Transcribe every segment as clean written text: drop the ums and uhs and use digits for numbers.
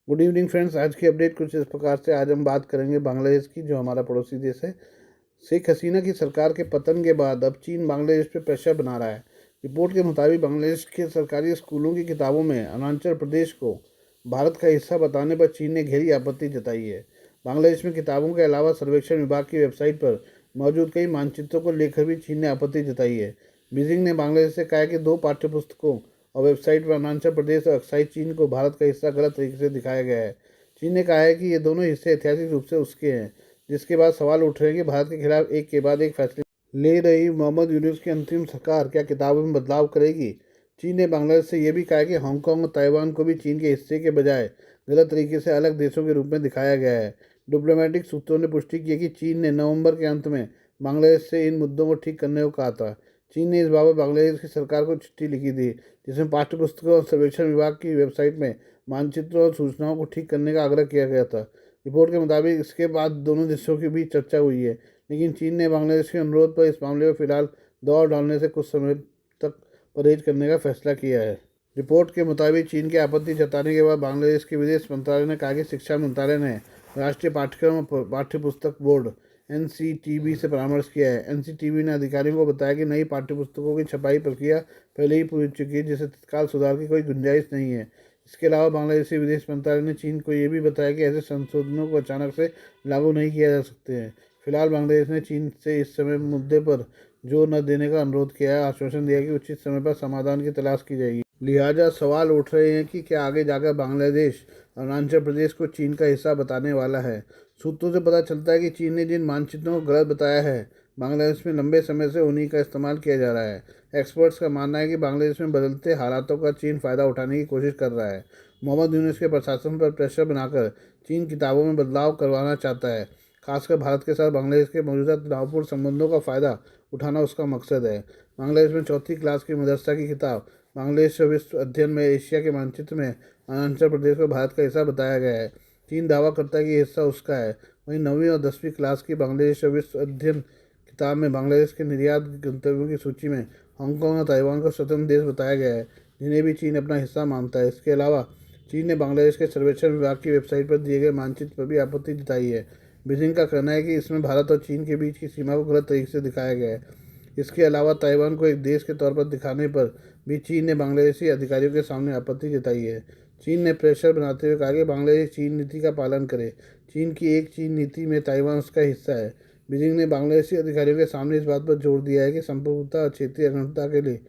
Good evening friends. आज की update कुछ इस प्रकार से। आज हम बात करेंगे बांग्लादेश की, जो हमारा पड़ोसी देश है। शेख हसीना की सरकार के पतन के बाद अब चीन बांग्लादेश पर प्रेशर बना रहा है। रिपोर्ट के मुताबिक बांग्लादेश के सरकारी स्कूलों की किताबों में अरुणाचल प्रदेश को भारत का हिस्सा बताने पर चीन ने गहरी आपत्ति जताई है। बांग्लादेश में किताबों के अलावा सर्वेक्षण विभाग की वेबसाइट पर मौजूद कई मानचित्रों को लेकर भी चीन ने आपत्ति जताई है। बीजिंग ने बांग्लादेश से कहा है कि दो पाठ्यपुस्तकों और वेबसाइट पर अरुणाचल प्रदेश और अक्साई चीन को भारत का हिस्सा गलत तरीके से दिखाया गया है। चीन ने कहा है कि ये दोनों हिस्से ऐतिहासिक रूप से उसके हैं, जिसके बाद सवाल उठ रहे हैं कि भारत के खिलाफ एक के बाद एक फैसले ले रही मोहम्मद यूनुस की अंतिम सरकार क्या किताबों में बदलाव करेगी। चीन ने बांग्लादेश से यह भी कहा है कि हांगकांग और ताइवान को भी चीन के हिस्से के बजाय गलत तरीके से अलग देशों के रूप में दिखाया गया है। डिप्लोमेटिक सूत्रों ने पुष्टि की है कि चीन ने नवंबर के अंत में बांग्लादेश से इन मुद्दों को ठीक करने को कहा था। चीन ने इस बाबत बांग्लादेश की सरकार को चिट्ठी लिखी थी, जिसमें पाठ्यपुस्तकों और सर्वेक्षण विभाग की वेबसाइट में मानचित्रों और सूचनाओं को ठीक करने का आग्रह किया गया था। रिपोर्ट के मुताबिक इसके बाद दोनों देशों के बीच चर्चा हुई है, लेकिन चीन ने बांग्लादेश के अनुरोध पर इस मामले में फिलहाल दौर डालने से कुछ समय तक परहेज करने का फैसला किया है। रिपोर्ट के मुताबिक चीन की आपत्ति जताने के बाद बांग्लादेश के विदेश मंत्रालय ने कहा कि शिक्षा मंत्रालय ने राष्ट्रीय पाठ्यक्रम और पाठ्यपुस्तक बोर्ड एनसीटीबी से परामर्श किया है। एनसीटीबी ने अधिकारियों को बताया कि नई पाठ्यपुस्तकों की छपाई प्रक्रिया पहले ही पूरी चुकी है, जिसे तत्काल सुधार की कोई गुंजाइश नहीं है। इसके अलावा बांग्लादेशी विदेश मंत्रालय ने चीन को यह भी बताया कि ऐसे संशोधनों को अचानक से लागू नहीं किया जा सकते हैं। फिलहाल बांग्लादेश ने चीन से इस समय मुद्दे पर जोर न देने का अनुरोध किया है, आश्वासन दिया कि उचित समय पर समाधान की तलाश की जाएगी। लिहाजा सवाल उठ रहे हैं कि क्या आगे जाकर बांग्लादेश अरुणाचल प्रदेश को चीन का हिस्सा बताने वाला है। सूत्रों से पता चलता है कि चीन ने जिन मानचित्रों को गलत बताया है, बांग्लादेश में लंबे समय से उन्हीं का इस्तेमाल किया जा रहा है। एक्सपर्ट्स का मानना है कि बांग्लादेश में बदलते हालातों का चीन फ़ायदा उठाने की कोशिश कर रहा है। मोहम्मद यूनुस के प्रशासन पर प्रेशर बनाकर चीन किताबों में बदलाव करवाना चाहता है। खासकर भारत के साथ बांग्लादेश के मौजूदा तनावपूर्ण संबंधों का फ़ायदा उठाना उसका मकसद है। बांग्लादेश में चौथी क्लास की मदरसा की किताब बांग्लादेश विश्व अध्ययन में एशिया के मानचित्र में अरुणाचल प्रदेश को भारत का हिस्सा बताया गया है। चीन दावा करता है कि हिस्सा उसका है। वहीं 9वीं और 10वीं क्लास की बांग्लादेश विश्व अध्ययन किताब में बांग्लादेश के निर्यात गंतव्यों की सूची में हांगकांग और ताइवान को स्वतंत्र देश बताया गया है, जिन्हें भी चीन अपना हिस्सा मानता है। इसके अलावा चीन ने बांग्लादेश के सर्वेक्षण विभाग की वेबसाइट पर दिए गए मानचित्र पर भी आपत्ति जताई है। बीजिंग का कहना है कि इसमें भारत और चीन के बीच की सीमा को गलत तरीके से दिखाया गया है। इसके अलावा ताइवान को एक देश के तौर पर दिखाने पर भी चीन ने बांग्लादेशी अधिकारियों के सामने आपत्ति जताई है। चीन ने प्रेशर बनाते हुए कहा कि बांग्लादेश चीन नीति का पालन करे। चीन की एक चीन नीति में ताइवान उसका हिस्सा है। बीजिंग ने बांग्लादेशी अधिकारियों के सामने इस बात पर जोर दिया है कि संप्रभुता और क्षेत्रीय अखंडता के लिए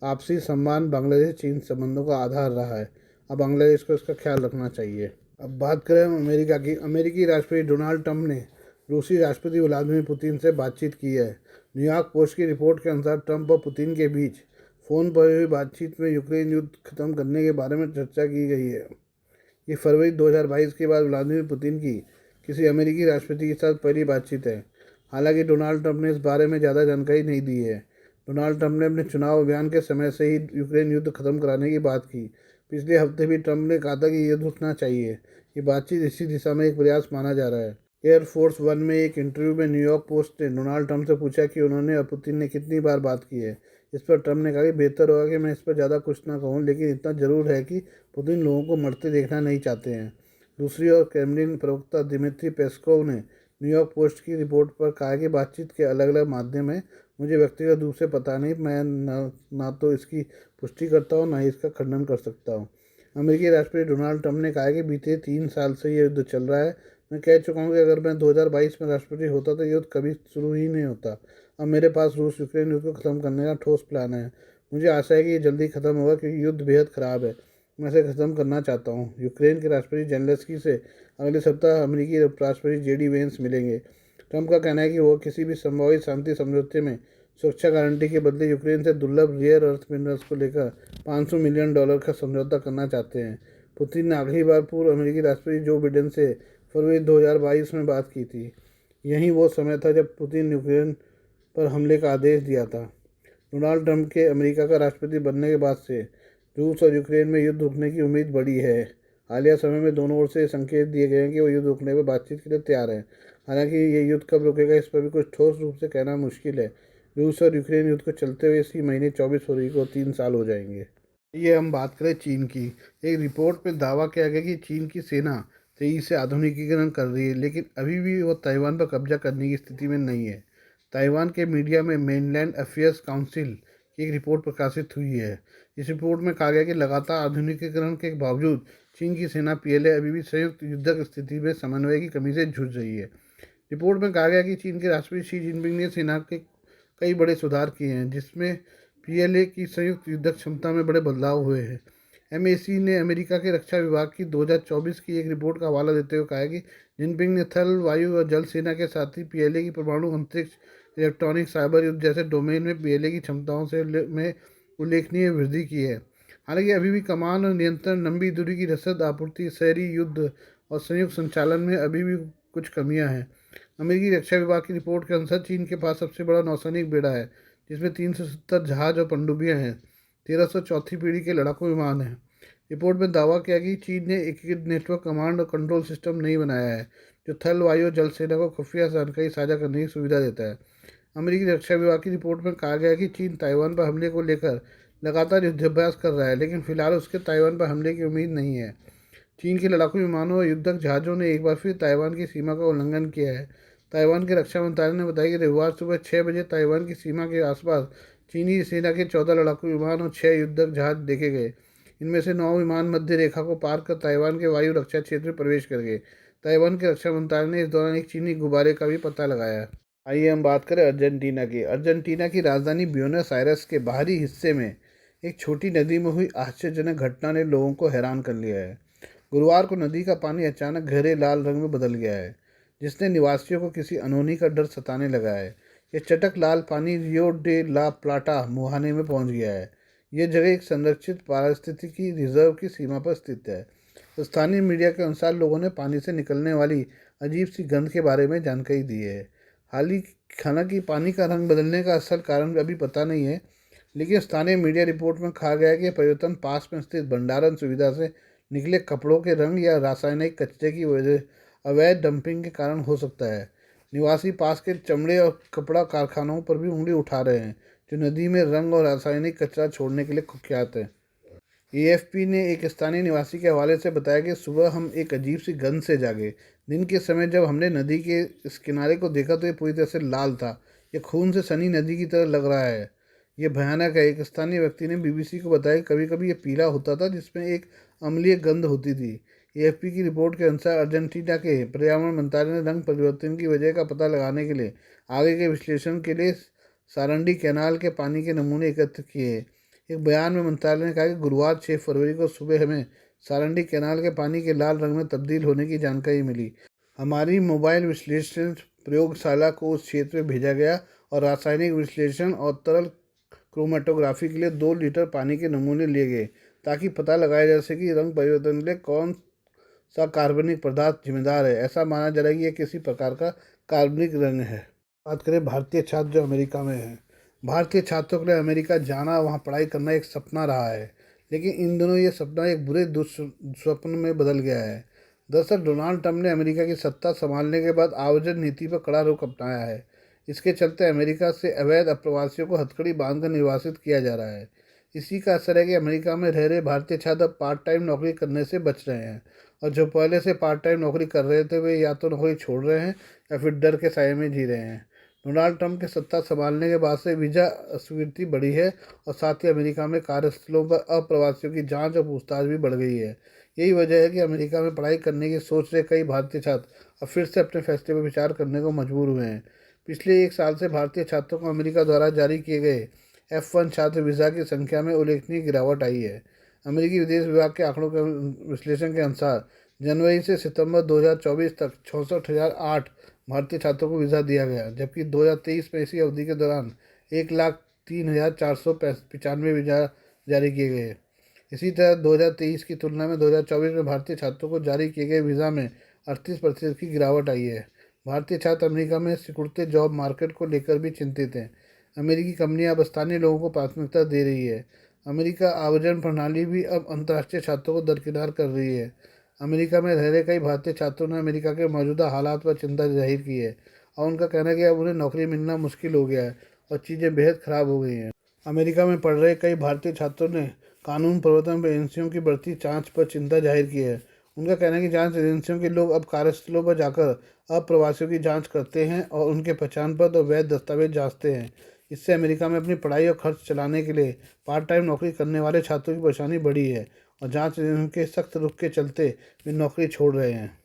आपसी सम्मान बांग्लादेश चीन संबंधों का आधार रहा है। अब बांग्लादेश को इसका ख्याल रखना चाहिए। अब बात करें हम अमेरिका की। अमेरिकी राष्ट्रपति डोनाल्ड ट्रंप ने रूसी राष्ट्रपति व्लादिमीर पुतिन से बातचीत की है। न्यूयॉर्क पोस्ट की रिपोर्ट के अनुसार ट्रंप और पुतिन के बीच फ़ोन पर हुई बातचीत में यूक्रेन युद्ध खत्म करने के बारे में चर्चा की गई है। ये फरवरी 2022 के बाद व्लादिमीर पुतिन की किसी अमेरिकी राष्ट्रपति के साथ पहली बातचीत है। हालांकि डोनाल्ड ट्रंप ने इस बारे में ज़्यादा जानकारी नहीं दी है। डोनाल्ड ट्रंप ने अपने चुनाव अभियान के समय से ही यूक्रेन युद्ध खत्म कराने की बात की। पिछले हफ्ते भी ट्रंप ने कहा था कि युद्ध रुकना चाहिए। ये बातचीत इसी दिशा में एक प्रयास माना जा रहा है। एयरफोर्स वन में एक इंटरव्यू में न्यूयॉर्क पोस्ट ने डोनाल्ड ट्रंप से पूछा कि उन्होंने और पुतिन ने कितनी बार बात की है। इस पर ट्रंप ने कहा कि बेहतर होगा कि मैं इस पर ज़्यादा कुछ ना कहूँ, लेकिन इतना ज़रूर है कि पुतिन लोगों को मरते देखना नहीं चाहते हैं। दूसरी ओर क्रेमलिन प्रवक्ता दिमित्री पेस्कोव ने न्यूयॉर्क पोस्ट की रिपोर्ट पर कहा कि बातचीत के अलग अलग माध्यम हैं। मुझे व्यक्तिगत रूप से पता नहीं, मैं ना तो इसकी पुष्टि करता हूँ ना ही इसका खंडन कर सकता हूँ। अमेरिकी राष्ट्रपति डोनाल्ड ट्रंप ने कहा है कि बीते 3 साल से यह युद्ध चल रहा है। मैं कह चुका हूँ कि अगर मैं 2022 में राष्ट्रपति होता तो युद्ध कभी शुरू ही नहीं होता। अब मेरे पास रूस यूक्रेन युद्ध को ख़त्म करने का ठोस प्लान है। मुझे आशा है कि ये जल्दी ख़त्म होगा, क्योंकि युद्ध बेहद ख़राब है। मैं इसे ख़त्म करना चाहता हूँ। यूक्रेन के राष्ट्रपति जेलेंस्की से अगले सप्ताह अमेरिकी राष्ट्रपति जेडी वेंस मिलेंगे। ट्रंप का कहना है कि वो किसी भी संभावित शांति समझौते में सुरक्षा गारंटी के बदले यूक्रेन से दुर्लभ रेयर अर्थ मिनरल्स को लेकर $500 मिलियन का समझौता करना चाहते हैं। पुतिन ने आखिरी बार पूर्व अमेरिकी राष्ट्रपति जो बिडेन से फरवरी 2022 में बात की थी। यही वो समय था जब पुतिन यूक्रेन पर हमले का आदेश दिया था। डोनाल्ड ट्रंप के अमेरिका का राष्ट्रपति बनने के बाद से रूस और यूक्रेन में युद्ध रुकने की उम्मीद बढ़ी है। हालिया समय में दोनों ओर से संकेत दिए गए हैं कि वो युद्ध रुकने पर बातचीत के लिए तैयार हैं। हालांकि ये युद्ध कब रुकेगा इस पर भी कुछ ठोस रूप से कहना मुश्किल है। रूस और यूक्रेन युद्ध को चलते हुए इसी महीने 24 फरवरी को 3 साल हो जाएंगे। ये हम बात करें चीन की। एक रिपोर्ट में दावा किया गया कि चीन की सेना तेजी से आधुनिकीकरण कर रही है, लेकिन अभी भी वो ताइवान पर कब्जा करने की स्थिति में नहीं है। ताइवान के मीडिया में मेनलैंड अफेयर्स काउंसिल की एक रिपोर्ट प्रकाशित हुई है। इस रिपोर्ट में कहा गया कि लगातार आधुनिकीकरण के बावजूद चीन की सेना पीएलए अभी भी संयुक्त युद्धक स्थिति में समन्वय की कमी से जूझ रही है। रिपोर्ट में कहा गया कि चीन के राष्ट्रपति शी जिनपिंग ने सेना के कई बड़े सुधार किए हैं, जिसमें पीएलए की संयुक्त युद्धक क्षमता में बड़े बदलाव हुए हैं। एमएसी ने अमेरिका के रक्षा विभाग की 2024 की एक रिपोर्ट का हवाला देते हुए कहा है कि जिनपिंग ने थल, वायु और जल सेना के साथ ही पीएलए की परमाणु, अंतरिक्ष, इलेक्ट्रॉनिक, साइबर युद्ध जैसे डोमेन में पीएलए की क्षमताओं से में उल्लेखनीय वृद्धि की है। हालांकि अभी भी कमान और नियंत्रण, लंबी दूरी की रसद आपूर्ति, शहरी युद्ध और संयुक्त संचालन में अभी भी कुछ कमियां हैं। अमेरिकी रक्षा विभाग की रिपोर्ट के अनुसार चीन के पास सबसे बड़ा नौसैनिक बेड़ा है, जिसमें 370 जहाज और पनडुब्बियां हैं। 1300 चौथी पीढ़ी के लड़ाकू विमान हैं। रिपोर्ट में दावा किया कि चीन ने एकीकृत नेटवर्क कमांड और कंट्रोल सिस्टम नहीं बनाया है, जो थल, वायु और जल सेना को खुफिया जानकारी साझा करने की सुविधा देता है। अमेरिकी रक्षा विभाग की रिपोर्ट में कहा गया है कि चीन ताइवान पर हमले को लेकर लगातार युद्धाभ्यास कर रहा है, लेकिन फिलहाल उसके ताइवान पर हमले की उम्मीद नहीं है। चीन के लड़ाकू विमानों और युद्धक जहाज़ों ने एक बार फिर ताइवान की सीमा का उल्लंघन किया है। ताइवान के रक्षा मंत्रालय ने बताया कि रविवार सुबह 6 बजे ताइवान की सीमा के आसपास चीनी सेना के 14 लड़ाकू विमान और 6 युद्धक जहाज देखे गए। इनमें से 9 विमान मध्य रेखा को पार कर ताइवान के वायु रक्षा क्षेत्र में प्रवेश कर गए। ताइवान के रक्षा मंत्रालय ने इस दौरान एक चीनी गुब्बारे का भी पता लगाया। आइए हम बात करें अर्जेंटीना की। अर्जेंटीना की राजधानी ब्यूनस आयरस के बाहरी हिस्से में एक छोटी नदी में हुई आश्चर्यजनक घटना ने लोगों को हैरान कर लिया है। गुरुवार को नदी का पानी अचानक गहरे लाल रंग में बदल गया है, जिसने निवासियों को किसी अनहोनी का डर सताने लगा है। यह चटक लाल पानी रियो डे ला प्लाटा मुहाने में पहुंच गया है। यह जगह एक संरक्षित पारिस्थितिकी रिजर्व की सीमा पर स्थित है। स्थानीय मीडिया के अनुसार लोगों ने पानी से निकलने वाली अजीब सी गंध के बारे में जानकारी दी है। हालांकि पानी का रंग बदलने का असल कारण अभी पता नहीं है, लेकिन स्थानीय मीडिया रिपोर्ट में कहा गया है कि परिवर्तन पास में स्थित भंडारण सुविधा से निकले कपड़ों के रंग या रासायनिक कचरे की वजह अवैध डंपिंग के कारण हो सकता है। निवासी पास के चमड़े और कपड़ा कारखानों पर भी उंगली उठा रहे हैं, जो नदी में रंग और रासायनिक कचरा छोड़ने के लिए कुख्यात है। एएफपी ने एक स्थानीय निवासी के हवाले से बताया कि सुबह हम एक अजीब सी गंध से जागे। दिन के समय जब हमने नदी के इस किनारे को देखा तो ये पूरी तरह से लाल था। यह खून से सनी नदी की तरह लग रहा है। ये भयानक है। एक स्थानीय व्यक्ति ने बीबीसी को बताया कि कभी कभी ये पीला होता था, जिसमें एक अम्लीय गंध होती थी। एएफपी की रिपोर्ट के अनुसार अर्जेंटीना के पर्यावरण मंत्रालय ने रंग परिवर्तन की वजह का पता लगाने के लिए आगे के विश्लेषण के लिए सारंडी कैनाल के पानी के नमूने एकत्र किए। एक बयान में मंत्रालय ने कहा कि गुरुवार 6 फरवरी को सुबह हमें सारंडी कैनाल के पानी के लाल रंग में तब्दील होने की जानकारी मिली। हमारी मोबाइल विश्लेषण प्रयोगशाला को उस क्षेत्र में भेजा गया और रासायनिक विश्लेषण और तरल क्रोमेटोग्राफी के लिए 2 लीटर पानी के नमूने लिए गए, ताकि पता लगाया जा सके कि रंग परिवर्तन के लिए कौन सा कार्बनिक पदार्थ जिम्मेदार है। ऐसा माना जा रहा है कि यह किसी प्रकार का कार्बनिक रंग है। बात करें भारतीय छात्र जो अमेरिका में हैं। भारतीय छात्रों के लिए अमेरिका जाना, वहाँ पढ़ाई करना एक सपना रहा है, लेकिन इन दिनों ये सपना एक बुरे दुस्वप्न में बदल गया है। दरअसल डोनाल्ड ट्रंप ने अमेरिका की सत्ता संभालने के बाद आव्रजन नीति पर कड़ा रुख अपनाया है। इसके चलते अमेरिका से अवैध अप्रवासियों को हथकड़ी बांधकर निर्वासित किया जा रहा है। इसी का असर है कि अमेरिका में रह रहे भारतीय छात्र पार्ट टाइम नौकरी करने से बच रहे हैं, और जो पहले से पार्ट टाइम नौकरी कर रहे थे वे या तो नौकरी छोड़ रहे हैं या फिर डर के साए में जी रहे हैं। डोनाल्ड ट्रंप के सत्ता संभालने के बाद से वीज़ा अस्वीकृति बढ़ी है, और साथ ही अमेरिका में कार्यस्थलों पर अप्रवासियों की जांच और पूछताछ भी बढ़ गई है। यही वजह है कि अमेरिका में पढ़ाई करने की सोच रहे कई भारतीय छात्र अब फिर से अपने फैसले पर विचार करने को मजबूर हुए हैं। पिछले 1 साल से भारतीय छात्रों को अमेरिका द्वारा जारी किए गए F1 छात्र वीज़ा की संख्या में उल्लेखनीय गिरावट आई है। अमेरिकी विदेश विभाग के आंकड़ों के विश्लेषण के अनुसार जनवरी से सितंबर 2024 तक 64,008 भारतीय छात्रों को वीज़ा दिया गया, जबकि 2023 में इसी अवधि के दौरान 1,03,495 वीज़ा जारी किए गए। इसी तरह 2023 की तुलना में 2024 में भारतीय छात्रों को जारी किए गए वीज़ा में 38% की गिरावट आई है। भारतीय छात्र अमेरिका में सिकुड़ते जॉब मार्केट को लेकर भी चिंतित हैं। अमेरिकी कंपनियां अब स्थानीय लोगों को प्राथमिकता दे रही है। अमेरिका आव्रजन प्रणाली भी अब अंतर्राष्ट्रीय छात्रों को दरकिनार कर रही है। अमेरिका में रह रहे कई भारतीय छात्रों ने अमेरिका के मौजूदा हालात पर चिंता जाहिर की है, और उनका कहना है कि अब उन्हें नौकरी मिलना मुश्किल हो गया है और चीज़ें बेहद ख़राब हो गई हैं। अमेरिका में पढ़ रहे कई भारतीय छात्रों ने कानून प्रवर्तन एजेंसियों की बढ़ती जांच पर चिंता जाहिर की है। उनका कहना है कि जांच एजेंसियों के लोग अब कार्यस्थलों पर जाकर अप्रवासियों की जांच करते हैं और उनके पहचान पत्र और वैध दस्तावेज जांचते हैं। इससे अमेरिका में अपनी पढ़ाई और खर्च चलाने के लिए पार्ट टाइम नौकरी करने वाले छात्रों की परेशानी बढ़ी है और जांच एजेंसियों के सख्त रुख के चलते वे नौकरी छोड़ रहे हैं।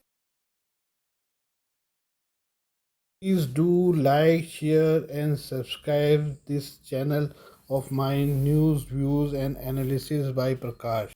Please do like, share, and subscribe this channel of mine, news, views, and analysis by Prakash.